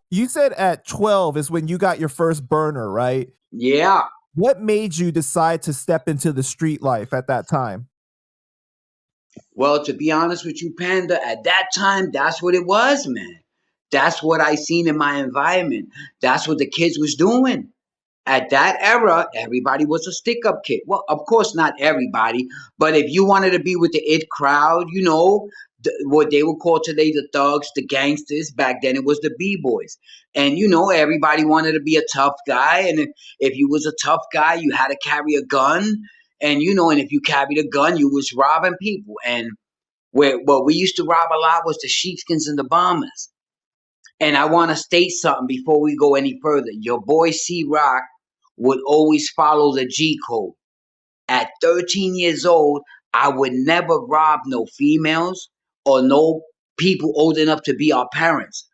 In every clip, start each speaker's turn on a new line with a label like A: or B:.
A: You said at 12 is when you got your first burner, right?
B: Yeah.
A: What made you decide to step into the street life at that time?
B: Well, to be honest with you, Panda, at that time, that's what it was, man. That's what I seen in my environment. That's what the kids was doing. At that era, everybody was a stick-up kid. Well, of course, not everybody, but if you wanted to be with the it crowd, what they would call today the thugs, the gangsters. Back then, it was the b-boys, and everybody wanted to be a tough guy. And if you was a tough guy, you had to carry a gun, and if you carried a gun, you was robbing people. And what we used to rob a lot was the sheepskins and the bombers. And I want to state something before we go any further. Your boy C Rock would always follow the G code. At 13 years old, I would never rob no females or no people old enough to be our parents.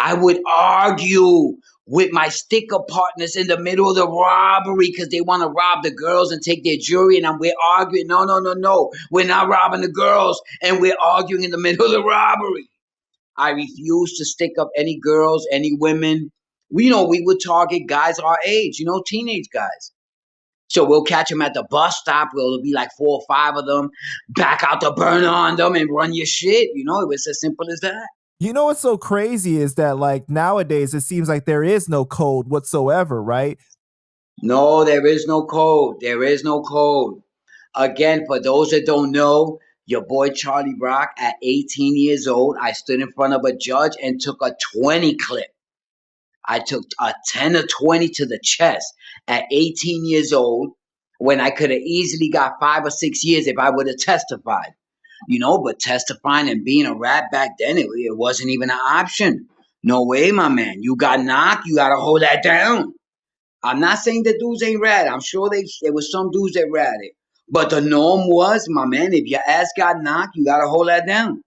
B: I would argue with my sticker partners in the middle of the robbery because they want to rob the girls and take their jewelry, and we're arguing. No, no, no, no. We're not robbing the girls, and we're arguing in the middle of the robbery. I refuse to stick up any girls, any women. We would target guys our age, teenage guys. So we'll catch them at the bus stop. It'll be like 4 or 5 of them. Back out the burner on them and run your shit. It was as simple as that.
A: You know what's so crazy is that like nowadays it seems like there is no code whatsoever, right?
B: No, there is no code. There is no code. Again, for those that don't know, your boy Charlie Rock, at 18 years old, I stood in front of a judge and took a 20 clip. I took a 10 or 20 to the chest at 18 years old when I could have easily got 5 or 6 years if I would have testified. But testifying and being a rat back then, it wasn't even an option. No way, my man. You got knocked, you got to hold that down. I'm not saying that dudes ain't rat. I'm sure there was some dudes that ratted. But the norm was, my man, if your ass got knocked, you got to hold that down.